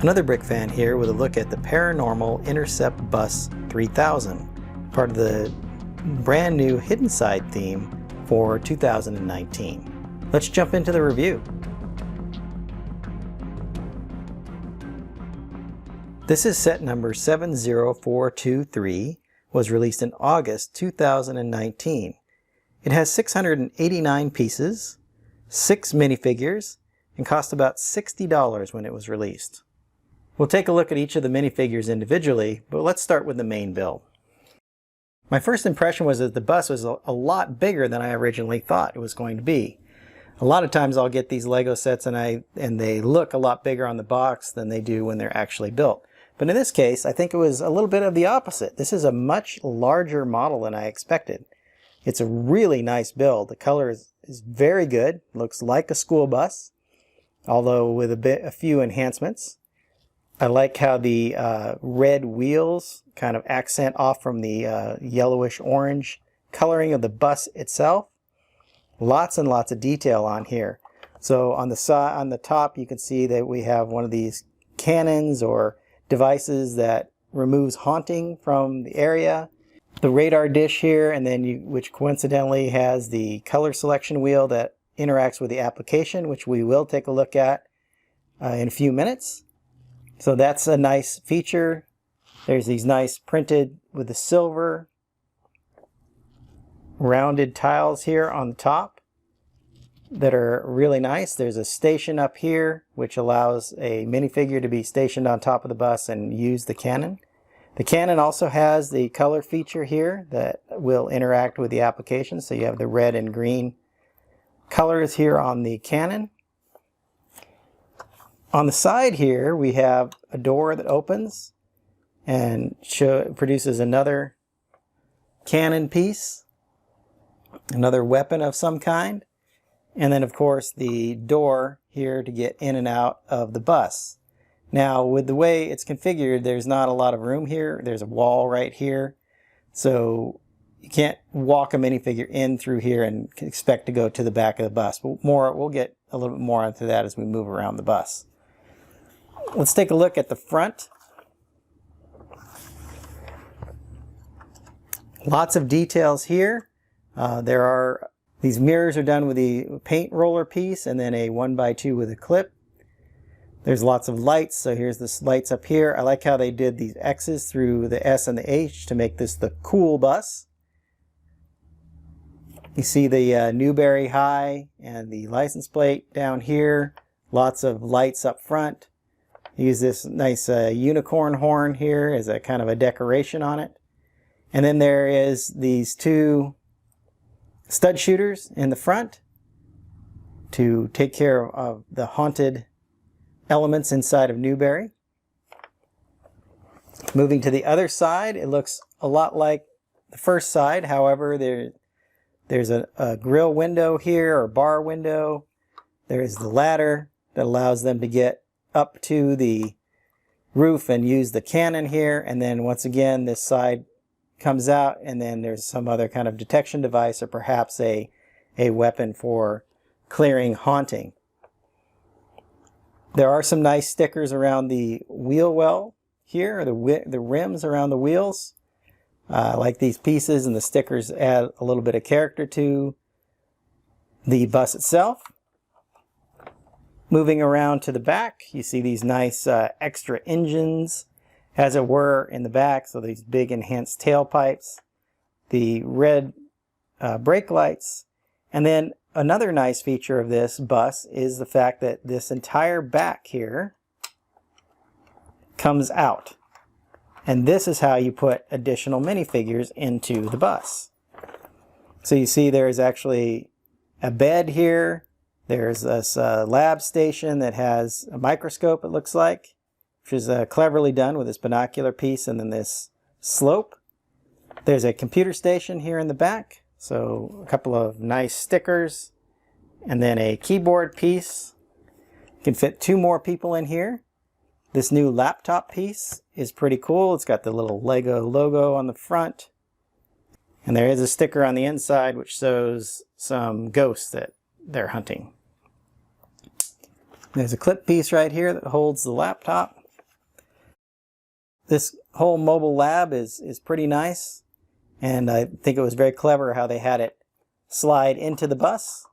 Another brick fan here with a look at the Paranormal Intercept Bus 3000, part of the brand new Hidden Side theme for 2019. Let's jump into the review. This is set number 70423, was released in August 2019. It has 689 pieces, 6 minifigures, and cost about $60 when it was released. We'll take a look at each of the minifigures individually, but let's start with the main build. My first impression was that the bus was a lot bigger than I originally thought it was going to be. A lot of times I'll get these Lego sets and they look a lot bigger on the box than they do when they're actually built. But in this case, I think it was a little bit of the opposite. This is a much larger model than I expected. It's a really nice build. The color is very good. Looks like a school bus, although with a few enhancements. I like how the red wheels kind of accent off from the yellowish orange coloring of the bus itself. Lots and lots of detail on here. So on the top you can see that we have one of these cannons or devices that removes haunting from the area. The radar dish here, and then which coincidentally has the color selection wheel that interacts with the application, which we will take a look at in a few minutes. So that's a nice feature. There's these nice printed with the silver rounded tiles here on the top that are really nice. There's a station up here which allows a minifigure to be stationed on top of the bus and use the cannon. The cannon also has the color feature here that will interact with the application. So you have the red and green colors here on the cannon. On the side here, we have a door that opens and produces another cannon piece, another weapon of some kind, and then of course the door here to get in and out of the bus. Now with the way it's configured, there's not a lot of room here. There's a wall right here, so you can't walk a minifigure in through here and expect to go to the back of the bus. But we'll get a little bit more into that as we move around the bus. Let's take a look at the front. Lots of details here. These mirrors are done with the paint roller piece and then a 1x2 with a clip. There's lots of lights, so here's the lights up here. I like how they did these X's through the S and the H to make this the cool bus. You see the Newberry High and the license plate down here. Lots of lights up front. Use this nice unicorn horn here as a kind of a decoration on it. And then there is these two stud shooters in the front to take care of the haunted elements inside of Newberry. Moving to the other side, it looks a lot like the first side. However, there's a grill window here, or bar window. There's the ladder that allows them to get up to the roof and use the cannon here. And then once again, this side comes out, and then there's some other kind of detection device, or perhaps a weapon for clearing haunting. There are some nice stickers around the wheel well here, or the rims around the wheels. I like these pieces, and the stickers add a little bit of character to the bus itself. Moving around to the back, you see these nice extra engines, as it were, in the back. So these big enhanced tailpipes, the red brake lights, and then another nice feature of this bus is the fact that this entire back here comes out. And this is how you put additional minifigures into the bus. So you see there's actually a bed here. There's this lab station that has a microscope, it looks like, which is cleverly done with this binocular piece and then this slope. There's a computer station here in the back. So a couple of nice stickers and then a keyboard piece. You can fit 2 more people in here. This new laptop piece is pretty cool. It's got the little Lego logo on the front. And there is a sticker on the inside which shows some ghosts that they're hunting. There's a clip piece right here that holds the laptop. This whole mobile lab is pretty nice, and I think it was very clever how they had it slide into the bus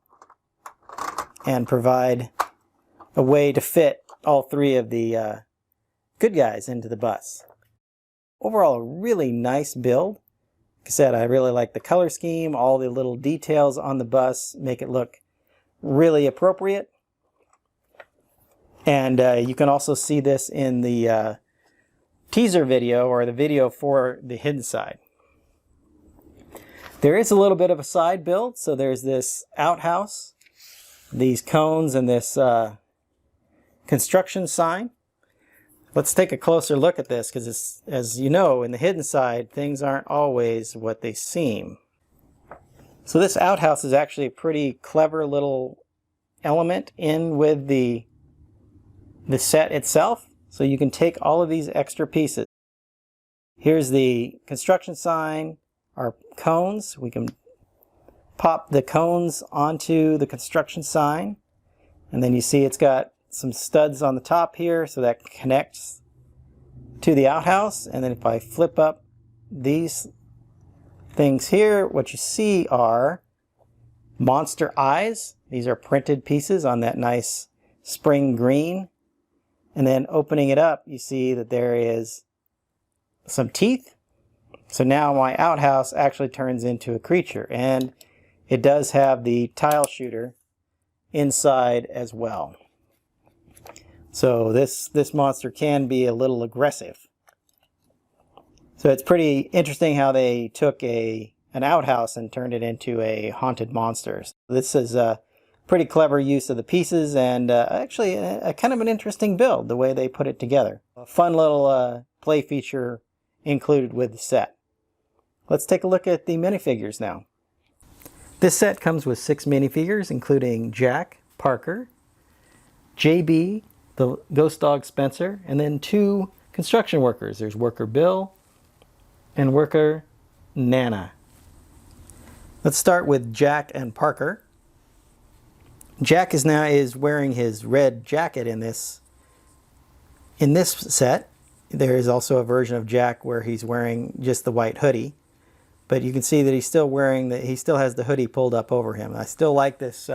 and provide a way to fit all three of the good guys into the bus. Overall, a really nice build. Like I said, I really like the color scheme. All the little details on the bus make it look really appropriate. And you can also see this in the teaser video, or the video for the hidden side. There is a little bit of a side build, so there's this outhouse, these cones, and this construction sign. Let's take a closer look at this, because as you know, in the hidden side, things aren't always what they seem. So this outhouse is actually a pretty clever little element in with the set itself. So you can take all of these extra pieces. Here's the construction sign, our cones. We can pop the cones onto the construction sign. And then you see it's got some studs on the top here, so that connects to the outhouse. And then if I flip up these things here, what you see are monster eyes. These are printed pieces on that nice spring green. And then opening it up, you see that there is some teeth. So now my outhouse actually turns into a creature, and it does have the tile shooter inside as well. So this monster can be a little aggressive. So it's pretty interesting how they took an outhouse and turned it into a haunted monster. This is a pretty clever use of the pieces, and actually a kind of an interesting build, the way they put it together. A fun little play feature included with the set. Let's take a look at the minifigures now. This set comes with 6 minifigures, including Jack, Parker, JB, the ghost dog Spencer, and then 2 construction workers. There's Worker Bill and Worker Nana. Let's start with Jack and Parker. Jack is wearing his red jacket in this set. There is also a version of Jack where he's wearing just the white hoodie, but you can see that he's still he still has the hoodie pulled up over him. I still like this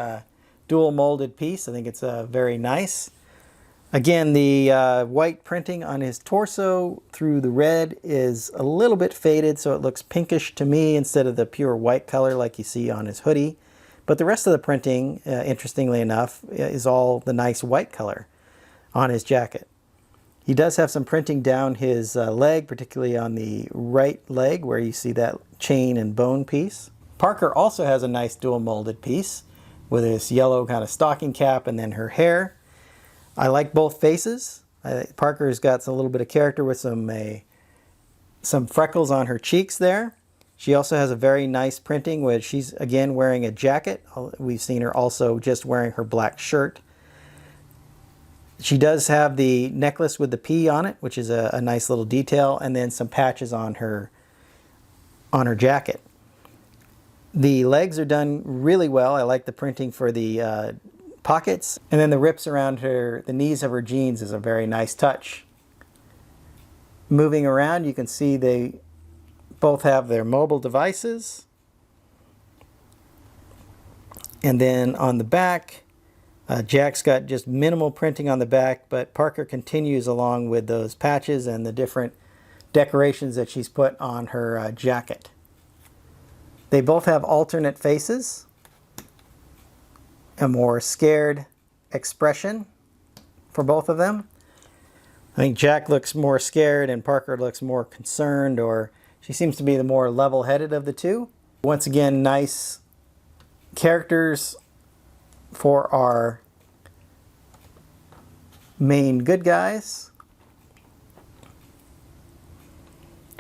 dual molded piece. I think it's very nice. Again, the white printing on his torso through the red is a little bit faded, so it looks pinkish to me instead of the pure white color like you see on his hoodie. But the rest of the printing, interestingly enough, is all the nice white color on his jacket. He does have some printing down his leg, particularly on the right leg where you see that chain and bone piece. Parker also has a nice dual molded piece with this yellow kind of stocking cap and then her hair. I like both faces. Parker's got a little bit of character with some freckles on her cheeks there. She also has a very nice printing where she's again wearing a jacket. We've seen her also just wearing her black shirt. She does have the necklace with the P on it, which is a nice little detail, and then some patches on her jacket. The legs are done really well. I like the printing for the pockets, and then the rips around the knees of her jeans is a very nice touch. Moving around, you can see they both have their mobile devices. And then on the back, Jack's got just minimal printing on the back, but Parker continues along with those patches and the different decorations that she's put on her jacket. They both have alternate faces, a more scared expression for both of them. I think Jack looks more scared and Parker looks more concerned, or she seems to be the more level-headed of the two. Once again, nice characters for our main good guys.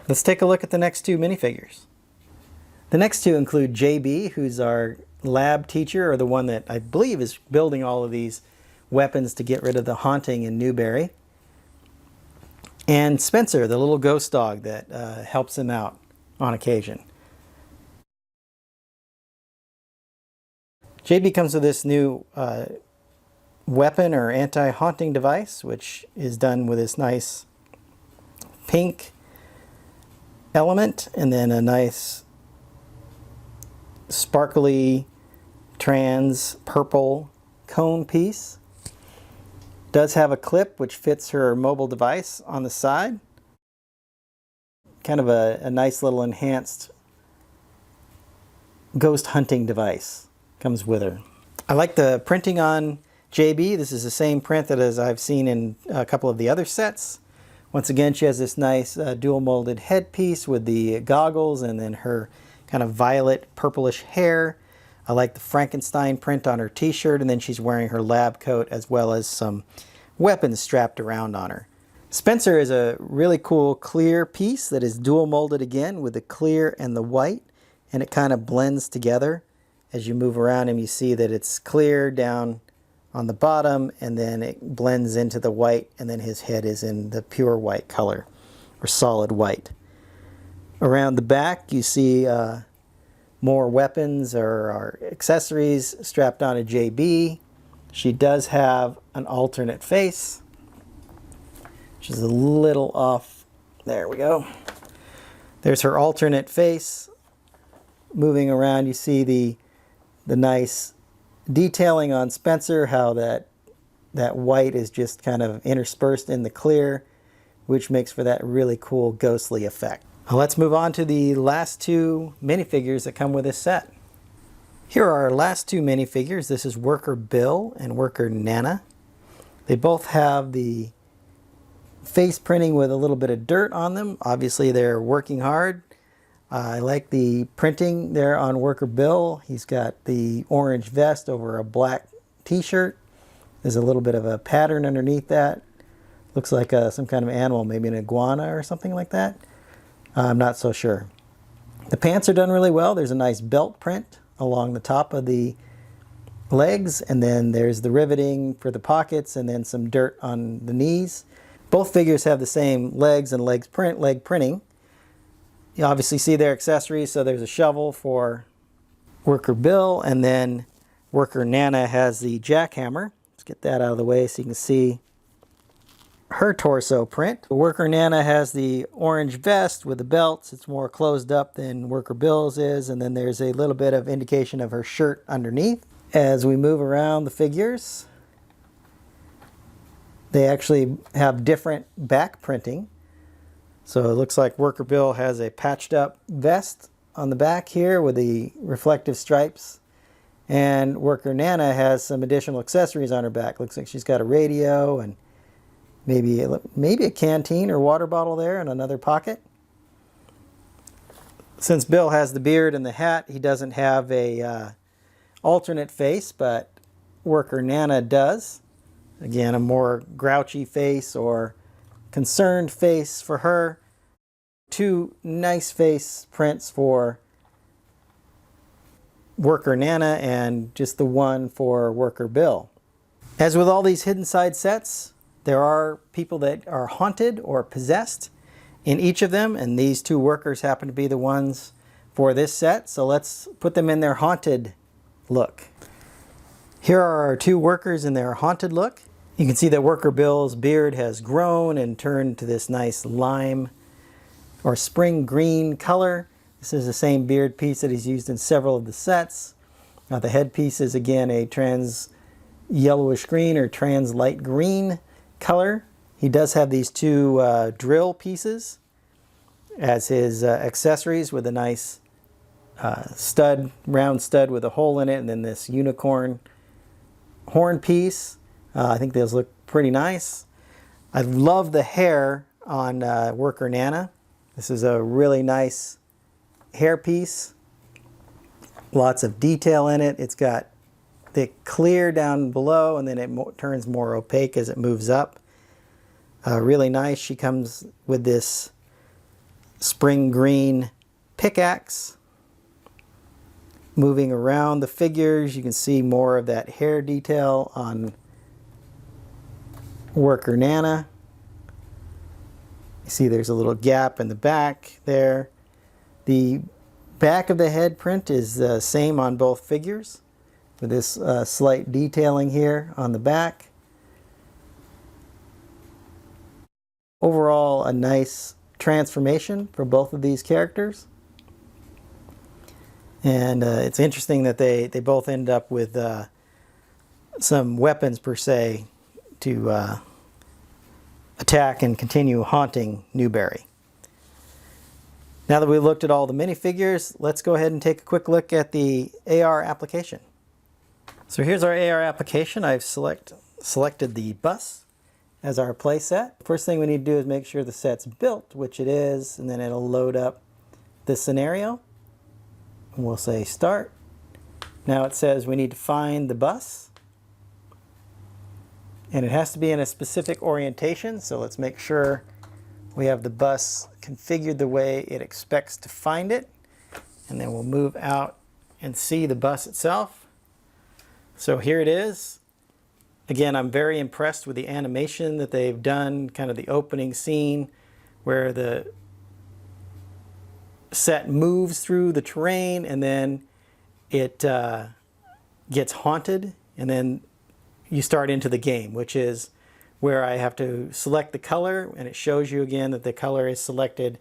Let's take a look at the next 2 minifigures. The next 2 include JB, who's our lab teacher, or the one that I believe is building all of these weapons to get rid of the haunting in Newberry. And Spencer, the little ghost dog that helps him out on occasion. JB comes with this new weapon or anti-haunting device, which is done with this nice pink element, and then a nice sparkly trans purple cone piece. Does have a clip which fits her mobile device on the side. Kind of a nice little enhanced ghost hunting device comes with her. I like the printing on JB. This is the same print that as I've seen in a couple of the other sets. Once again, she has this nice dual molded headpiece with the goggles and then her kind of violet purplish hair. I like the Frankenstein print on her t-shirt, and then she's wearing her lab coat as well as some weapons strapped around on her. Spencer is a really cool clear piece that is dual molded again with the clear and the white, and it kind of blends together. As you move around him, you see that it's clear down on the bottom, and then it blends into the white, and then his head is in the pure white color, or solid white. Around the back, you see more weapons or accessories strapped on a JB. She does have an alternate face, which is a little off. There we go. There's her alternate face. Moving around, you see the nice detailing on Spencer, how that white is just kind of interspersed in the clear, which makes for that really cool ghostly effect. Now let's move on to the last two minifigures that come with this set. Here are our last two minifigures. This is Worker Bill and Worker Nana. They both have the face printing with a little bit of dirt on them. Obviously they're working hard. I like the printing there on Worker Bill. He's got the orange vest over a black t-shirt. There's a little bit of a pattern underneath that. Looks like some kind of animal, maybe an iguana or something like that. I'm not so sure. The pants are done really well. There's a nice belt print along the top of the legs, and then there's the riveting for the pockets, and then some dirt on the knees. Both figures have the same legs and leg printing. You obviously see their accessories, so there's a shovel for Worker Bill, and then Worker Nana has the jackhammer. Let's get that out of the way so you can see her torso print. Worker Nana has the orange vest with the belts. It's more closed up than Worker Bill's is, and then there's a little bit of indication of her shirt underneath. As we move around the figures, they actually have different back printing. So it looks like Worker Bill has a patched up vest on the back here with the reflective stripes, and Worker Nana has some additional accessories on her back. Looks like she's got a radio and maybe a canteen or water bottle there in another pocket. Since Bill has the beard and the hat, he doesn't have a alternate face, but Worker Nana does. Again, a more grouchy face or concerned face for her. Two nice face prints for Worker Nana and just the one for Worker Bill. As with all these hidden side sets, there are people that are haunted or possessed in each of them, and these two workers happen to be the ones for this set, so let's put them in their haunted look. Here are our two workers in their haunted look. You can see that Worker Bill's beard has grown and turned to this nice lime or spring green color. This is the same beard piece that he's used in several of the sets. Now the headpiece is again a trans yellowish green or trans light green color. He does have these two drill pieces as his accessories with a nice stud, round stud with a hole in it, and then this unicorn horn piece. I think those look pretty nice. I love the hair on Worker Nana. This is a really nice hair piece. Lots of detail in it. It's got the clear down below, and then it turns more opaque as it moves up. Really nice. She comes with this spring green pickaxe. Moving around the figures, you can see more of that hair detail on Worker Nana. You see there's a little gap in the back there. The back of the head print is the same on both figures, with this slight detailing here on the back. overall a nice transformation for both of these characters. And it's interesting that they both end up with some weapons per se to attack and continue haunting Newberry. Now that we've looked at all the minifigures, let's go ahead and take a quick look at the AR application. So here's our AR application. I've selected the bus as our play set. First thing we need to do is make sure the set's built, which it is, and then it'll load up this scenario. And we'll say start. Now it says we need to find the bus. And it has to be in a specific orientation, so let's make sure we have the bus configured the way it expects to find it. And then we'll move out and see the bus itself. So here it is. Again, I'm very impressed with the animation that they've done, kind of the opening scene where the set moves through the terrain and then it gets haunted, and then you start into the game, which is where I have to select the color, and it shows you again that the color is selected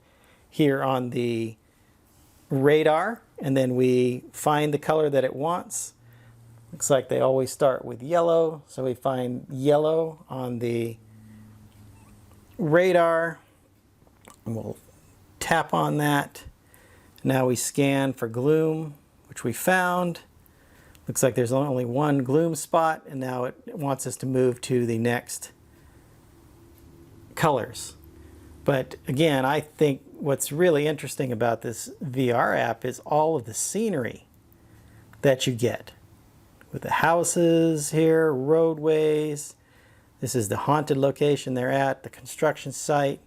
here on the radar, and then we find the color that it wants. Looks like they always start with yellow, so we find yellow on the radar, and we'll tap on that. Now we scan for gloom, which we found. Looks like there's only one gloom spot, and now it wants us to move to the next colors. But again, I think what's really interesting about this VR app is all of the scenery that you get. With the houses here, roadways. This is the haunted location they're at, the construction site.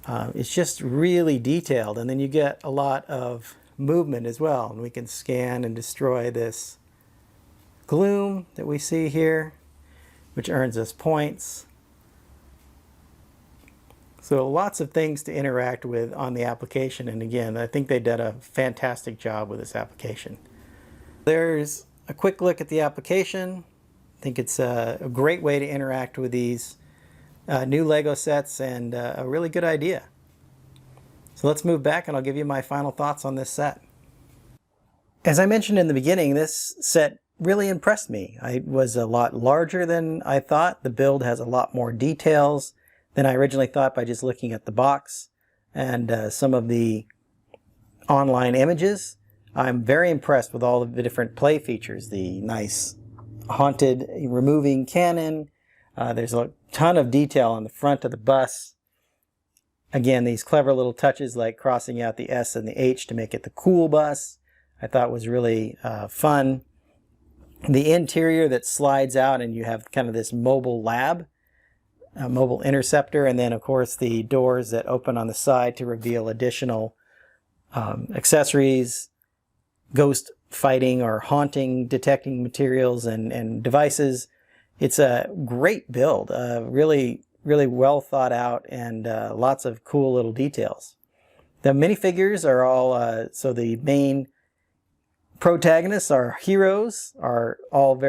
It's just really detailed, and then you get a lot of movement as well. And we can scan and destroy this gloom that we see here, which earns us points. So lots of things to interact with on the application, and again, I think they did a fantastic job with this application. There's a quick look at the application. I think it's a great way to interact with these new Lego sets, and a really good idea. So let's move back and I'll give you my final thoughts on this set. As I mentioned in the beginning, this set really impressed me. It was a lot larger than I thought. The build has a lot more details than I originally thought by just looking at the box and some of the online images. I'm very impressed with all of the different play features. The nice haunted removing cannon. There's a ton of detail on the front of the bus. Again, these clever little touches like crossing out the S and the H to make it the cool bus, I thought was really fun. The interior that slides out and you have kind of this mobile lab, a mobile interceptor, and then of course the doors that open on the side to reveal additional accessories, ghost fighting or haunting detecting materials and devices. It's a great build, really well thought out, and lots of cool little details. The minifigures are all, so the main protagonists, our heroes, are all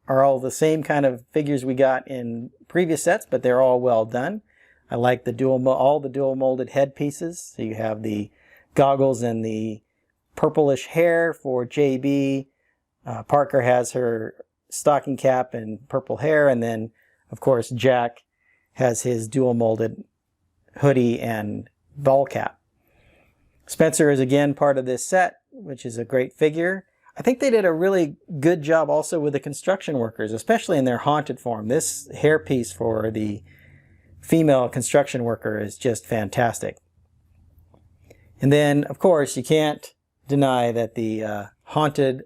all the same kind of figures we got in previous sets, but they're all well done. I like all the dual molded headpieces. So you have the goggles and the purplish hair for JB. Parker has her stocking cap and purple hair, and then of course Jack has his dual molded hoodie and ball cap. Spencer is again part of this set, which is a great figure. I think they did a really good job also with the construction workers, especially in their haunted form. This hairpiece for the female construction worker is just fantastic. And then, of course, you can't deny that the haunted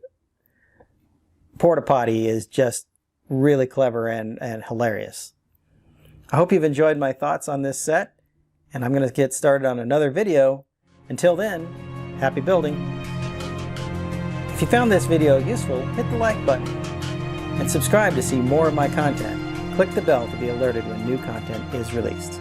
porta potty is just really clever and hilarious. I hope you've enjoyed my thoughts on this set, and I'm going to get started on another video. Until then, happy building. If you found this video useful, hit the like button and subscribe to see more of my content. Click the bell to be alerted when new content is released.